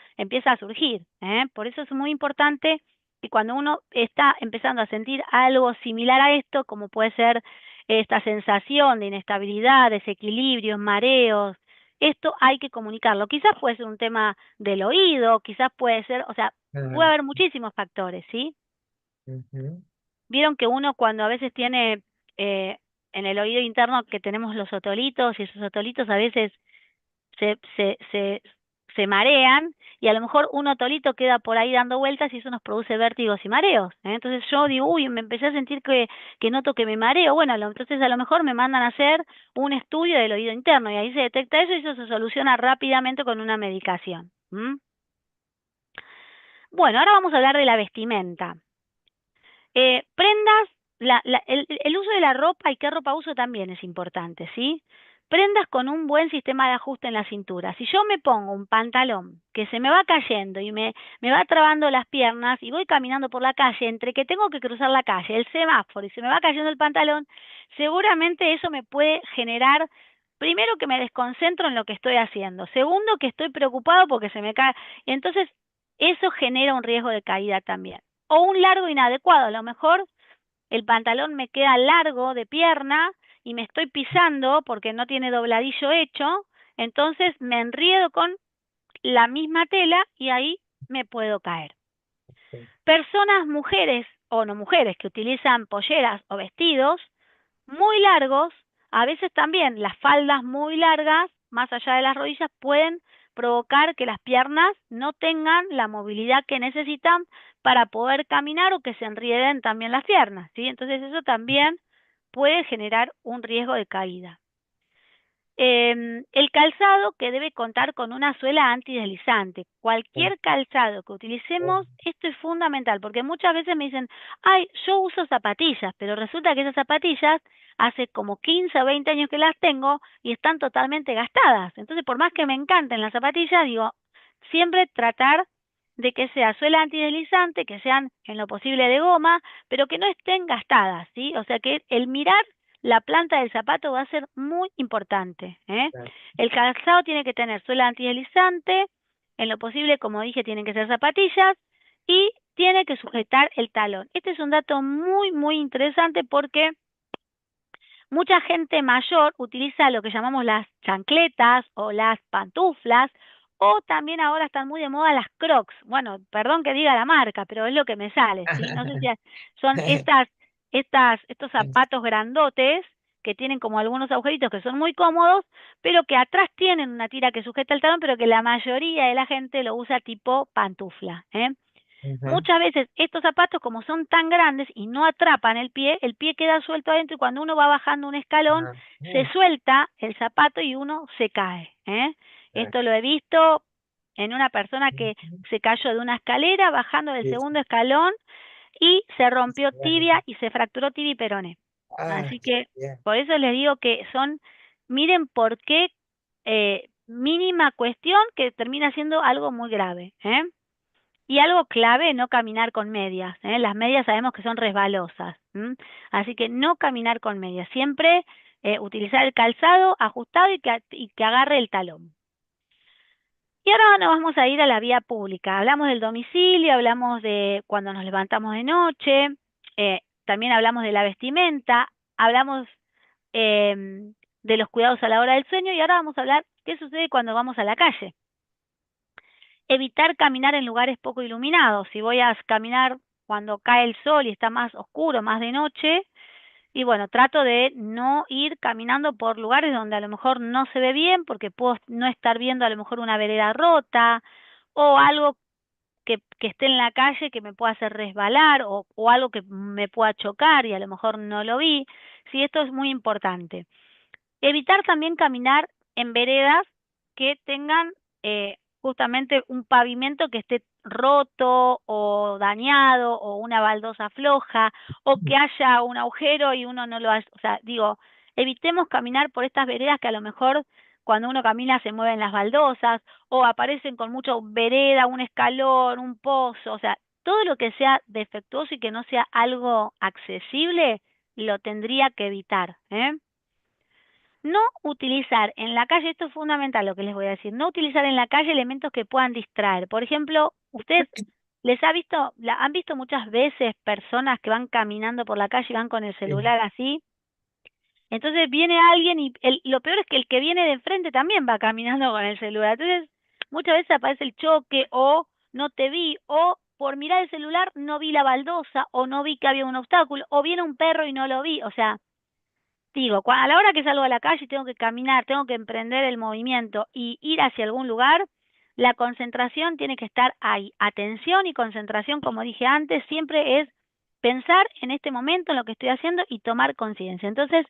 a surgir, ¿eh? Por eso es muy importante que cuando uno está empezando a sentir algo similar a esto, como puede ser esta sensación de inestabilidad, desequilibrios, mareos, esto hay que comunicarlo. Quizás puede ser un tema del oído, quizás puede ser, o sea, puede Claro. haber muchísimos factores, ¿sí? Ujú. Vieron que uno cuando a veces tiene eh, en el oído interno que tenemos los otolitos y esos otolitos a veces se, se, se, se marean y a lo mejor un otolito queda por ahí dando vueltas y eso nos produce vértigos y mareos, ¿eh? Entonces yo digo, uy, me empecé a sentir que noto que me mareo. Bueno, entonces a lo mejor me mandan a hacer un estudio del oído interno y ahí se detecta eso y eso se soluciona rápidamente con una medicación. ¿M? Bueno, ahora vamos a hablar de la vestimenta. Prendas, el uso de la ropa y qué ropa uso también es importante, ¿sí? Prendas con un buen sistema de ajuste en la cintura. Si yo me pongo un pantalón que se me va cayendo y me va trabando las piernas y voy caminando por la calle, entre que tengo que cruzar la calle, el semáforo y se me va cayendo el pantalón, seguramente eso me puede generar, primero que me desconcentro en lo que estoy haciendo, segundo que estoy preocupado porque se me cae, y entonces eso genera un riesgo de caída también o un largo inadecuado. A lo mejor el pantalón me queda largo de pierna y me estoy pisando porque no tiene dobladillo hecho, entonces me enriedo con la misma tela y ahí me puedo caer. Personas, mujeres o no mujeres, que utilizan polleras o vestidos muy largos, a veces también las faldas muy largas, más allá de las rodillas, pueden provocar que las piernas no tengan la movilidad que necesitan para poder caminar o que se enrieden también las piernas, ¿sí? Entonces eso también puede generar un riesgo de caída. El calzado que debe contar con una suela antideslizante. Cualquier calzado que utilicemos, esto es fundamental, porque muchas veces me dicen, ay, yo uso zapatillas, pero resulta que esas zapatillas hace como 15 o 20 años que las tengo y están totalmente gastadas. Entonces, por más que me encanten las zapatillas, digo, siempre tratar de que sea suela antideslizante, que sean en lo posible de goma, pero que no estén gastadas, ¿sí? O sea que el mirar la planta del zapato va a ser muy importante, ¿eh? El calzado tiene que tener suela antideslizante, en lo posible, como dije, tienen que ser zapatillas y tiene que sujetar el talón. Este es un dato muy, muy interesante porque mucha gente mayor utiliza lo que llamamos las chancletas o las pantuflas, o también ahora están muy de moda las Crocs. Bueno, perdón que diga la marca, pero es lo que me sale, ¿sí? No sé si son estos zapatos grandotes que tienen como algunos agujeritos que son muy cómodos, pero que atrás tienen una tira que sujeta el talón, pero que la mayoría de la gente lo usa tipo pantufla, ¿eh? Ujú. Muchas veces estos zapatos, como son tan grandes y no atrapan el pie queda suelto adentro y cuando uno va bajando un escalón, Ah, se suelta el zapato y uno se cae, ¿eh? ah, Esto lo he visto en una persona que ujú. se cayó de una escalera bajando del Sí, sí, segundo escalón y se sí, rompió bueno. tibia y se fracturó tibia y peroné. Ah, Así que ya. por eso les digo que miren por qué mínima cuestión que termina siendo algo muy grave, ¿eh? Y algo clave, no caminar con medias, ¿eh? Las medias sabemos que son resbalosas, ¿m? Así que no caminar con medias, siempre utilizar el calzado ajustado y que agarre el talón. Y ahora nos vamos a ir a la vía pública. Hablamos del domicilio, hablamos de cuando nos levantamos de noche, también hablamos de la vestimenta, hablamos em, de los cuidados a la hora del sueño y ahora vamos a hablar qué sucede cuando vamos a la calle. Evitar caminar en lugares poco iluminados. Si voy a caminar cuando cae el sol y está más oscuro, más de noche, y bueno, trato de no ir caminando por lugares donde a lo mejor no se ve bien, porque puedo no estar viendo a lo mejor una vereda rota o algo que esté en la calle que me pueda hacer resbalar o algo que me pueda chocar y a lo mejor no lo vi. Sí, esto es muy importante. Evitar también caminar en veredas que tengan justamente un pavimento que esté roto o dañado o una baldosa floja o que haya un agujero y uno no lo hace. O sea, digo, evitemos caminar por estas veredas que a lo mejor cuando uno camina se mueven las baldosas o aparecen con mucho vereda, un escalón, un pozo. O sea, todo lo que sea defectuoso y que no sea algo accesible, lo tendría que evitar, ¿eh? No utilizar en la calle, esto es fundamental lo que les voy a decir, no utilizar en la calle elementos que puedan distraer. Por ejemplo, ustedes les ha visto, han visto muchas veces personas que van caminando por la calle y van con el Sí, celular así. Entonces viene alguien y lo peor es que el que viene de enfrente también va caminando con el celular. Entonces muchas veces aparece el choque o no te vi o por mirar el celular no vi la baldosa o no vi que había un obstáculo o viene un perro y no lo vi. O sea, digo, a la hora que salgo a la calle y tengo que caminar, tengo que emprender el movimiento y ir hacia algún lugar, la concentración tiene que estar ahí. Atención y concentración, como dije antes, siempre es pensar en este momento en lo que estoy haciendo y tomar conciencia. Entonces,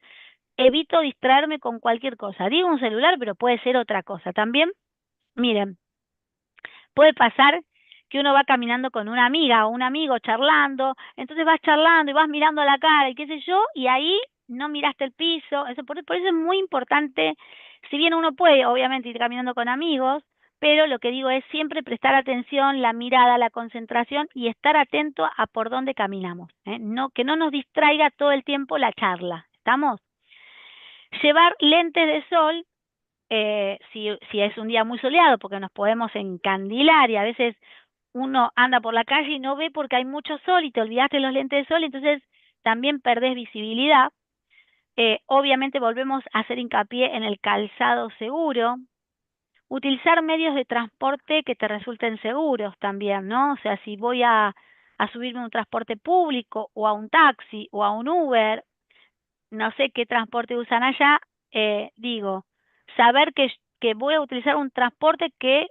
evito distraerme con cualquier cosa. Digo un celular, pero puede ser otra cosa. También, miren, puede pasar que uno va caminando con una amiga o un amigo charlando, entonces vas charlando y vas mirando a la cara y qué sé yo, y ahí no miraste el piso. Por eso es muy importante, si bien uno puede obviamente ir caminando con amigos, pero lo que digo es siempre prestar atención, la mirada, la concentración y estar atento a por dónde caminamos, ¿eh? No, que no nos distraiga todo el tiempo la charla. ¿Estamos? Llevar lentes de sol si es un día muy soleado, porque nos podemos encandilar y a veces uno anda por la calle y no ve porque hay mucho sol y te olvidaste los lentes de sol, entonces también perdés visibilidad. Obviamente volvemos a hacer hincapié en el calzado seguro, utilizar medios de transporte que te resulten seguros también, ¿no? O sea, si voy a subirme a un transporte público o a un taxi o a un Uber, no sé qué transporte usan allá, digo, saber que voy a utilizar un transporte que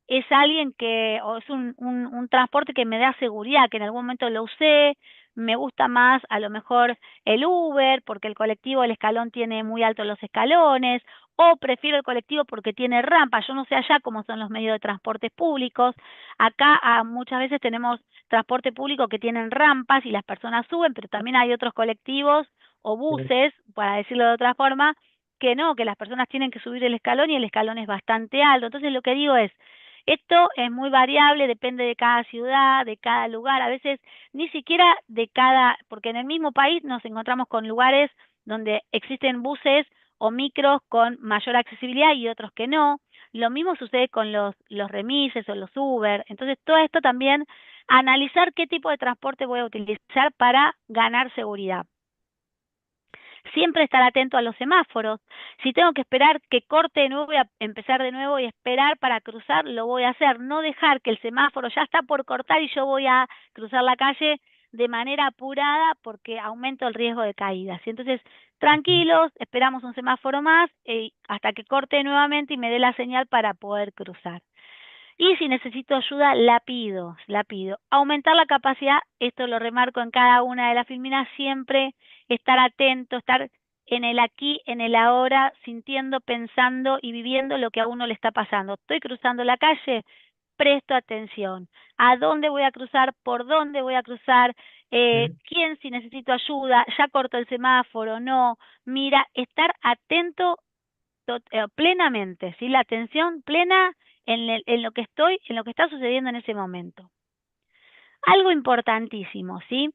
es alguien que, o es un transporte que me da seguridad, que en algún momento lo usé, me gusta más a lo mejor el Uber, porque el colectivo, el escalón tiene muy altos los escalones, o prefiero el colectivo porque tiene rampa. Yo no sé allá cómo son los medios de transporte públicos. Acá muchas veces tenemos transporte público que tienen rampas y las personas suben, pero también hay otros colectivos o sí, buses, para decirlo de otra forma, que no, que las personas tienen que subir el escalón y el escalón es bastante alto. Entonces lo que digo es, esto es muy variable, depende de cada ciudad, de cada lugar, a veces ni siquiera de cada, porque en el mismo país nos encontramos con lugares donde existen buses o micros con mayor accesibilidad y otros que no. Lo mismo sucede con los remises o los Uber. Entonces, todo esto también, analizar qué tipo de transporte voy a utilizar para ganar seguridad. Siempre estar atento a los semáforos. Si tengo que esperar que corte de nuevo y empezar de nuevo y esperar para cruzar, lo voy a hacer. No dejar que el semáforo ya está por cortar y yo voy a cruzar la calle de manera apurada porque aumento el riesgo de caídas. Y entonces, tranquilos, esperamos un semáforo más hasta que corte nuevamente y me dé la señal para poder cruzar. Y si necesito ayuda, la pido, la pido. Aumentar la capacidad, esto lo remarco en cada una de las filminas, siempre estar atento, estar en el aquí, en el ahora, sintiendo, pensando y viviendo lo que a uno le está pasando. Estoy cruzando la calle, presto atención. ¿A dónde voy a cruzar? ¿Por dónde voy a cruzar? sí, ¿Quién si necesito ayuda? ¿Ya corto el semáforo? No. Mira, estar atento plenamente, ¿sí? La atención plena en lo que estoy, en lo que está sucediendo en ese momento. Algo importantísimo, ¿sí?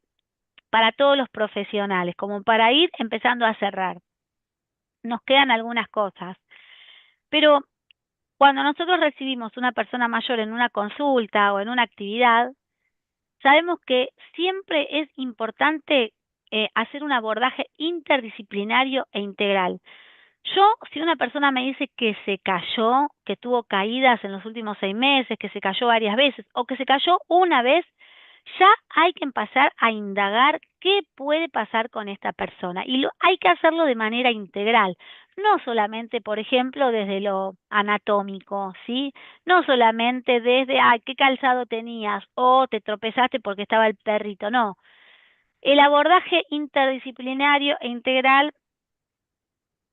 Para todos los profesionales, como para ir empezando a cerrar. Nos quedan algunas cosas, pero cuando nosotros recibimos una persona mayor en una consulta o en una actividad, sabemos que siempre es importante hacer un abordaje interdisciplinario e integral. Yo, si una persona me dice que se cayó, que tuvo caídas en los últimos 6 meses, que se cayó varias veces o que se cayó una vez, ya hay que empezar a indagar qué puede pasar con esta persona. Y hay que hacerlo de manera integral, no solamente, por ejemplo, desde lo anatómico, ¿sí? No solamente desde, qué calzado tenías o te tropezaste porque estaba el perrito, no. El abordaje interdisciplinario e integral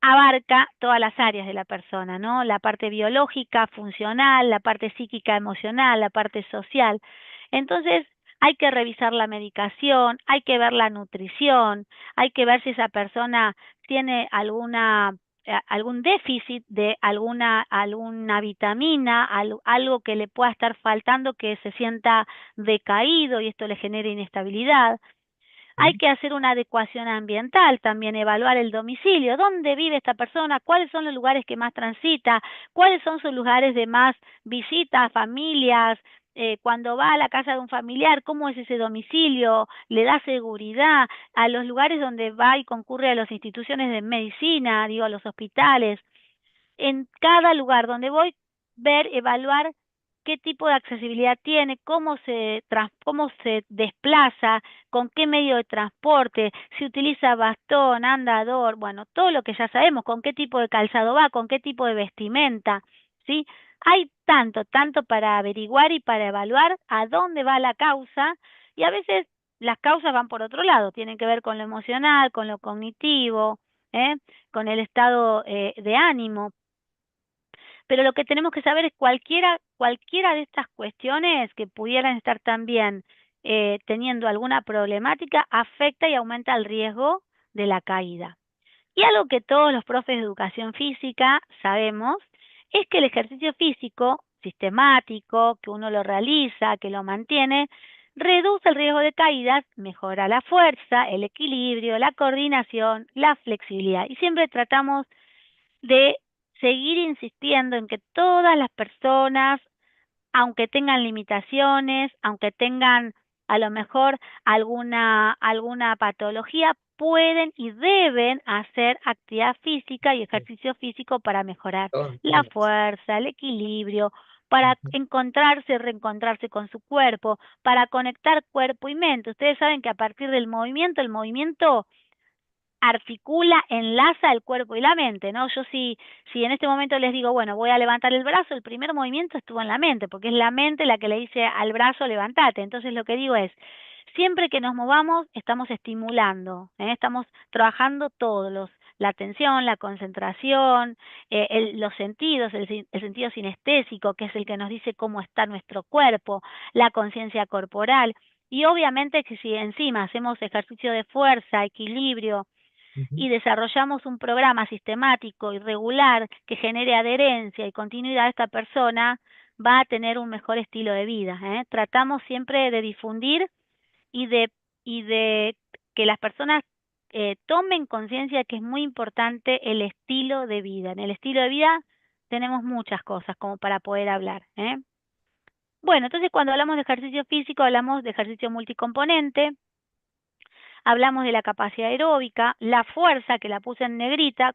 abarca todas las áreas de la persona, ¿no? La parte biológica, funcional, la parte psíquica, emocional, la parte social. Entonces, hay que revisar la medicación, hay que ver la nutrición, hay que ver si esa persona tiene algún déficit de alguna vitamina, algo que le pueda estar faltando que se sienta decaído y esto le genere inestabilidad. Hay ¿Mm? que hacer una adecuación ambiental, también evaluar el domicilio, dónde vive esta persona, cuáles son los lugares que más transita, cuáles son sus lugares de más visitas, familias, cuando va a la casa de un familiar, cómo es ese domicilio, le da seguridad a los lugares donde va y concurre a las instituciones de medicina, digo, a los hospitales, en cada lugar donde voy, ver, evaluar qué tipo de accesibilidad tiene, cómo se desplaza, con qué medio de transporte, si utiliza bastón, andador, bueno, todo lo que ya sabemos, con qué tipo de calzado va, con qué tipo de vestimenta, ¿sí? Hay tanto para averiguar y para evaluar a dónde va la causa, y a veces las causas van por otro lado, tienen que ver con lo emocional, con lo cognitivo, ¿eh? Con el estado de ánimo. Pero lo que tenemos que saber es cualquiera de estas cuestiones que pudieran estar también teniendo alguna problemática afecta y aumenta el riesgo de la caída. Y algo que todos los profes de educación física sabemos es que el ejercicio físico sistemático, que uno lo realiza, que lo mantiene, reduce el riesgo de caídas, mejora la fuerza, el equilibrio, la coordinación, la flexibilidad. Y siempre tratamos de seguir insistiendo en que todas las personas, aunque tengan limitaciones, aunque tengan a lo mejor alguna patología, pueden y deben hacer actividad física y Sí, ejercicio físico para mejorar la todas. fuerza, el equilibrio, para Ujú, encontrarse, reencontrarse con su cuerpo, para conectar cuerpo y mente. Ustedes saben que a partir del movimiento, el movimiento articula, enlaza el cuerpo y la mente, ¿no? Yo si en este momento les digo, bueno, voy a levantar el brazo, el primer movimiento estuvo en la mente, porque es la mente la que le dice al brazo, levantate. Entonces lo que digo es, siempre que nos movamos, estamos estimulando, estamos trabajando la atención, la concentración, los sentidos, el sentido sinestésico, que es el que nos dice cómo está nuestro cuerpo, la conciencia corporal. Y obviamente que si encima hacemos ejercicio de fuerza, equilibrio, ujú, y desarrollamos un programa sistemático y regular que genere adherencia y continuidad, esta persona va a tener un mejor estilo de vida, ¿eh? Tratamos siempre de difundir y de que las personas tomen conciencia de que es muy importante el estilo de vida. En el estilo de vida tenemos muchas cosas como para poder hablar, ¿eh? Bueno, entonces cuando hablamos de ejercicio físico, hablamos de ejercicio multicomponente, hablamos de la capacidad aeróbica, la fuerza, que la puse en negrita,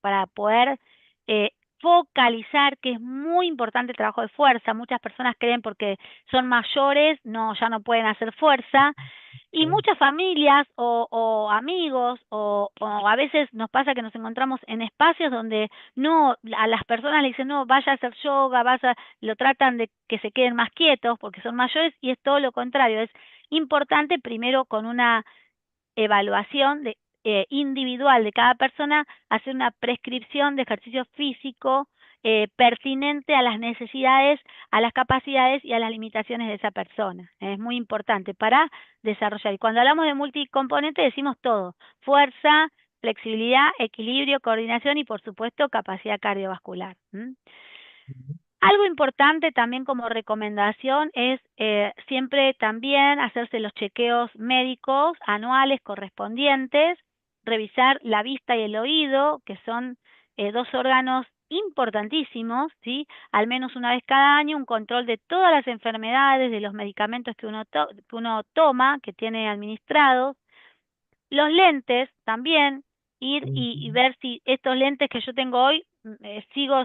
para poder eh, focalizar, que es muy importante el trabajo de fuerza. Muchas personas creen porque son mayores, no, ya no pueden hacer fuerza. Y sí, muchas familias o amigos o a veces nos pasa que nos encontramos en espacios donde no, a las personas le dicen, no, vaya a hacer yoga, lo tratan de que se queden más quietos porque son mayores y es todo lo contrario. Es importante primero con una evaluación individual de cada persona, hacer una prescripción de ejercicio físico pertinente a las necesidades, a las capacidades y a las limitaciones de esa persona. Es muy importante para desarrollar. Y cuando hablamos de multicomponente decimos todo, fuerza, flexibilidad, equilibrio, coordinación y por supuesto capacidad cardiovascular. ¿M? ujú, Algo importante también como recomendación es siempre también hacerse los chequeos médicos anuales correspondientes, revisar la vista y el oído, que son dos órganos importantísimos, ¿sí? Al menos una vez cada año, un control de todas las enfermedades, de los medicamentos que uno toma, que tiene administrados. Los lentes también, ir y Ujú. ver si estos lentes que yo tengo hoy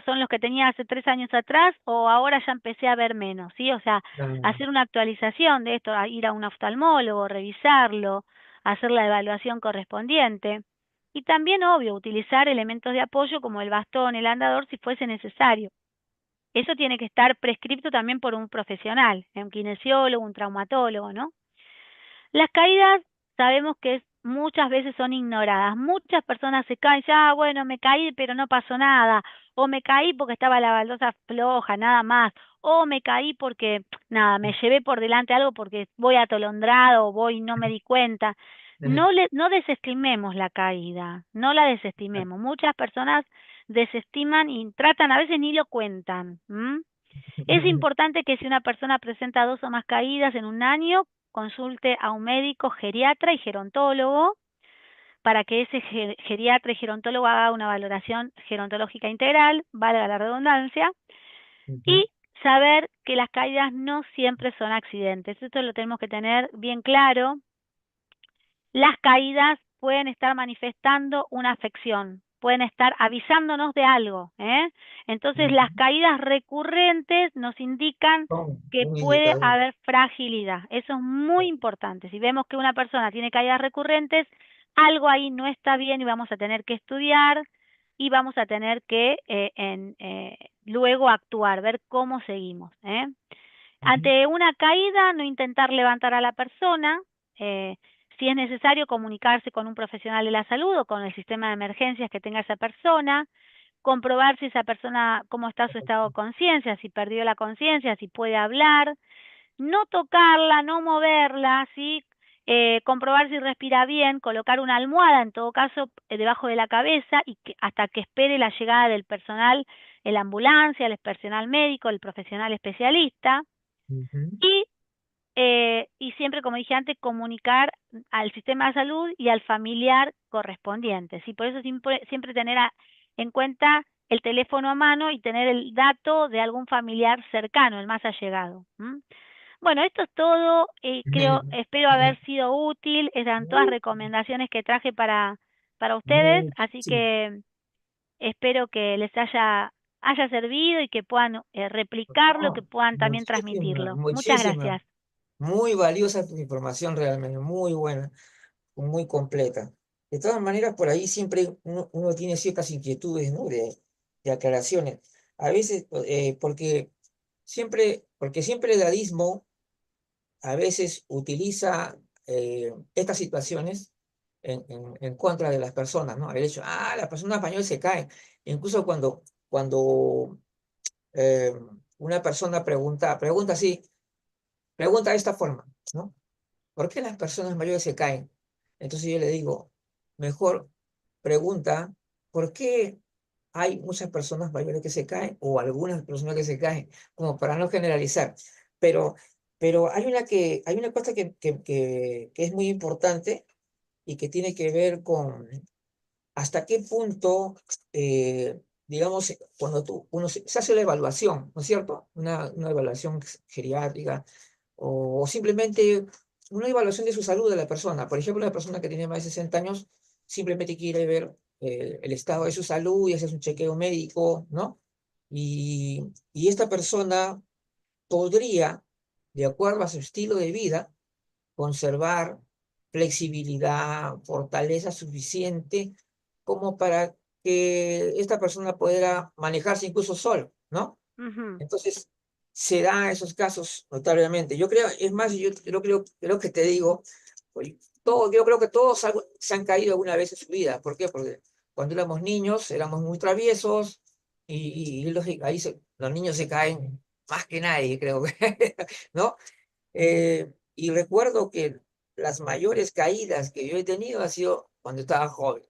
son los que tenía hace 3 años atrás o ahora ya empecé a ver menos, ¿sí? O sea, Ah, hacer una actualización de esto, ir a un oftalmólogo, revisarlo, hacer la evaluación correspondiente. Y también, obvio, utilizar elementos de apoyo como el bastón, el andador, si fuese necesario. Eso tiene que estar prescripto también por un profesional, un kinesiólogo, un traumatólogo, ¿no? Las caídas sabemos que muchas veces son ignoradas. Muchas personas se caen, ya, bueno, me caí, pero no pasó nada. O me caí porque estaba la baldosa floja, nada más. O me caí porque, nada, me llevé por delante algo porque voy atolondrado o voy y no me di cuenta. No desestimemos la caída, no la desestimemos. Muchas personas desestiman y tratan, a veces ni lo cuentan. ¿M? Es importante que si una persona presenta 2 o más caídas en un año, consulte a un médico geriatra y gerontólogo para que ese geriatra y gerontólogo haga una valoración gerontológica integral, valga la redundancia, Ujú. y saber que las caídas no siempre son accidentes. Esto lo tenemos que tener bien claro. Las caídas pueden estar manifestando una afección, pueden estar avisándonos de algo, ¿eh? Entonces, las Ujú. caídas recurrentes nos indican que Un puede indicador. haber fragilidad. Eso es muy importante. Si vemos que una persona tiene caídas recurrentes, algo ahí no está bien y vamos a tener que estudiar y vamos a tener que luego actuar, ver cómo seguimos, ¿eh? Ujú. Ante una caída, no intentar levantar a la persona. eh, si es necesario, comunicarse con un profesional de la salud o con el sistema de emergencias que tenga esa persona, comprobar si esa persona, cómo está su estado de conciencia, si perdió la conciencia, si puede hablar, no tocarla, no moverla, ¿sí? Comprobar si respira bien, colocar una almohada, en todo caso, debajo de la cabeza y hasta que espere la llegada del personal, la ambulancia, el personal médico, el profesional especialista. Ujú. Y siempre, como dije antes, comunicar al sistema de salud y al familiar correspondiente. ¿Sí? Por eso siempre tener en cuenta el teléfono a mano y tener el dato de algún familiar cercano, el más allegado. ¿M? Bueno, esto es todo. Espero haber sido útil. Eran todas Muy, recomendaciones que traje para ustedes, muy, así sí. que espero que les haya servido y que puedan replicarlo, que No, puedan también muchísima, transmitirlo. Muchas muchísima. gracias. Muy valiosa tu información realmente, muy buena, muy completa. De todas maneras, por ahí siempre uno tiene ciertas inquietudes, ¿no? De aclaraciones. A veces, porque siempre el dadismo a veces utiliza estas situaciones en contra de las personas, ¿no? El hecho, las personas españolas se caen. Incluso cuando eh, una persona pregunta así, pregunta de esta forma, ¿no? ¿Por qué las personas mayores se caen? Entonces yo le digo, mejor pregunta, ¿por qué hay muchas personas mayores que se caen o algunas personas que se caen? Como para no generalizar. Pero, pero hay una cosa que es muy importante y que tiene que ver con hasta qué punto, digamos, cuando se hace la evaluación, ¿no es cierto? Una evaluación geriátrica o simplemente una evaluación de su salud de la persona. Por ejemplo, la persona que tiene más de 60 años simplemente quiere ver el estado de su salud y hacer un chequeo médico, ¿no? Y esta persona podría, de acuerdo a su estilo de vida, conservar flexibilidad, fortaleza suficiente como para que esta persona pueda manejarse incluso solo, ¿no? Ujú. Entonces, se da esos casos notablemente. Yo creo, es más, creo que te digo, pues, yo creo que todos se han caído alguna vez en su vida. ¿Por qué? Porque cuando éramos niños éramos muy traviesos ahí los niños se caen más que nadie, creo que, ¿no? Y recuerdo que las mayores caídas que yo he tenido ha sido cuando estaba joven,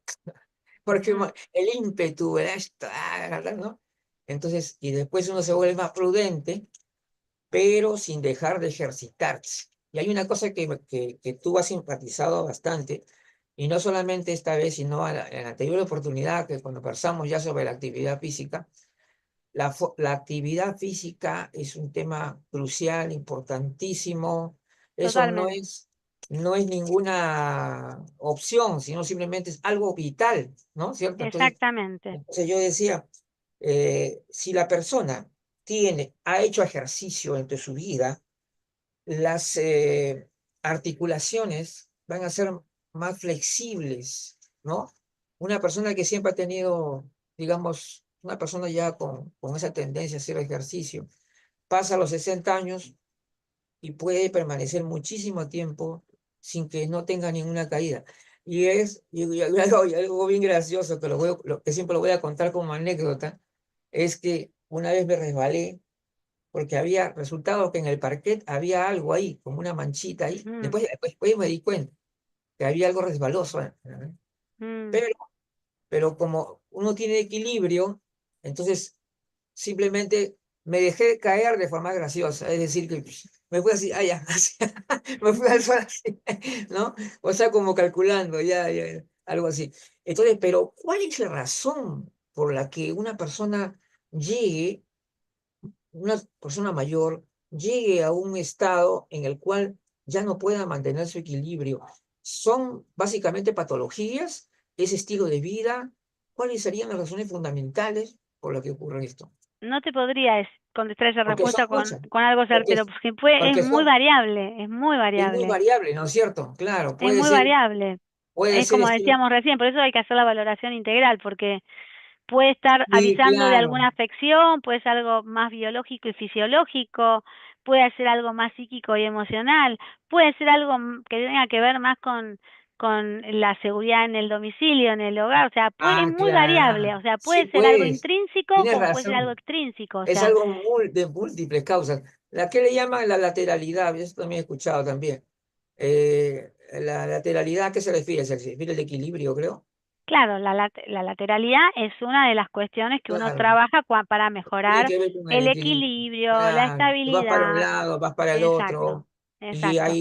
porque Ujú. el ímpetu, ¿verdad? ¿No? Entonces, y después uno se vuelve más prudente, pero sin dejar de ejercitarse. Y hay una cosa que tú has enfatizado bastante, y no solamente esta vez, sino en la anterior oportunidad, que cuando conversamos ya sobre la actividad física, la actividad física es un tema crucial, importantísimo. Eso no Totalmente. es, no es ninguna opción, sino simplemente es algo vital, ¿no? ¿Cierto? Exactamente. Entonces yo decía, si la persona ha hecho ejercicio entre su vida, las articulaciones van a ser más flexibles, ¿no? Una persona que siempre ha tenido, digamos, una persona ya con esa tendencia a hacer ejercicio, pasa a los 60 años y puede permanecer muchísimo tiempo sin que no tenga ninguna caída. Y algo bien gracioso que, que siempre lo voy a contar como anécdota, es que una vez me resbalé porque había resultado que en el parquet había algo ahí, como una manchita ahí. Mm, Después me di cuenta que había algo resbaloso, ¿no? mm, Pero, pero como uno tiene equilibrio, entonces simplemente me dejé caer de forma graciosa, es decir, que me fui así, ah, ya, así, me fui al suelo así, ¿no? O sea, como calculando, ya, algo así. Entonces, pero ¿cuál es la razón por la que una persona mayor, llegue a un estado en el cual ya no pueda mantener su equilibrio? ¿Son básicamente patologías? ¿Es estilo de vida? ¿Cuáles serían las razones fundamentales por las que ocurre esto? no te podría contestar esa Porque son respuesta muchas, con algo porque, certero, porque puede, porque son, es muy es muy variable, variable, ¿no es cierto? Claro, es muy variable. puede Es ser como estilo. decíamos recién, por eso hay que hacer la valoración integral, porque puede estar Sí, avisando de claro. alguna afección, puede ser algo más biológico y fisiológico, puede ser algo más psíquico y emocional, puede ser algo que tenga que ver más con la seguridad en el domicilio, en el hogar, o sea, es Ah, muy claro. variable, o sea, Sí, puede ser algo pues, intrínseco tienes como puede ser algo razón. extrínseco, o Es sea, algo de múltiples causas. La que le llaman la lateralidad, eso también he escuchado también. La lateralidad, ¿a qué se refiere? Se refiere al equilibrio, creo. claro, la lateralidad es una de las cuestiones que uno Claro, trabaja para tiene mejorar que ver con el el equilibrio. equilibrio, la Claro, tú vas para un estabilidad, lado, vas para el exacto, otro, y exacto.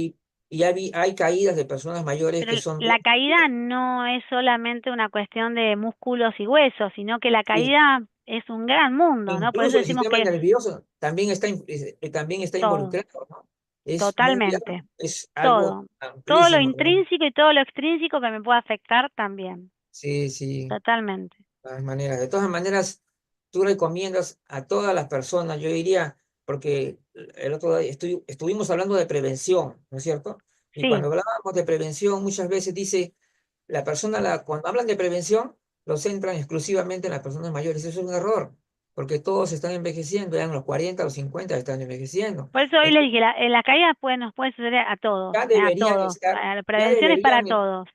hay caídas de personas mayores Pero que son la bien. caída no es solamente una cuestión de músculos y huesos, sino que la Sí, caída es un gran mundo, ¿no? Por eso incluso el decimos sistema que nervioso también está todo, involucrado, ¿no? Es muy totalmente, amplio, es algo todo, todo lo amplísimo, realmente. intrínseco y todo lo extrínseco que me puede afectar también, Sí, sí. totalmente. Todas maneras. De todas maneras, tú recomiendas a todas las personas, yo diría, porque el otro día estuvimos hablando de prevención, ¿no es cierto? Y Sí, cuando hablábamos de prevención, muchas veces dice, cuando hablan de prevención, lo centran exclusivamente en las personas mayores. Eso es un error, porque todos están envejeciendo, ya en los 40 o 50 están envejeciendo. por eso hoy le Entonces, dije, en la caída nos puede suceder a todos, ya a deberían todos. estar, La ya prevención es para deberían, todos.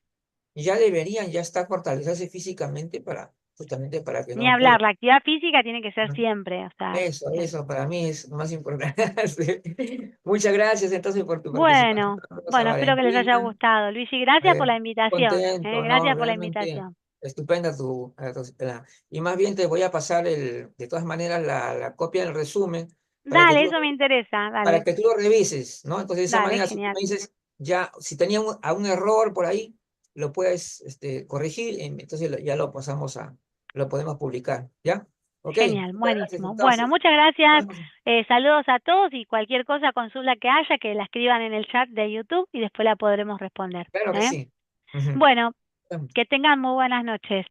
ya deberían ya estar fortalecerse físicamente justamente para que Ni no ocurra. hablar, la actividad física tiene que ser ¿No? siempre, o sea, Eso para mí es lo más importante. Muchas gracias entonces por tu participación, bueno, Rosa bueno, espero que les haya Valentina. gustado. Luis, y gracias por la invitación, Contento, ¿no? gracias por la Realmente invitación. estupenda y más bien te voy a pasar de todas maneras la copia del resumen para que Dale, tú, eso me interesa, para dale, que tú lo revises, ¿no? Entonces de esa dale, manera, si tú genial, me dices, ya, si tenía un error por ahí, lo puedes corregir, entonces ya lo podemos publicar, ¿ya? Ok, genial, muchas gracias buenísimo. Bueno, entonces. muchas gracias, Vamos. saludos a todos y cualquier cosa, consulta que haya, que la escriban en el chat de YouTube y después la podremos responder, Claro que ¿eh? sí. Ujú. Bueno, que tengan muy buenas noches.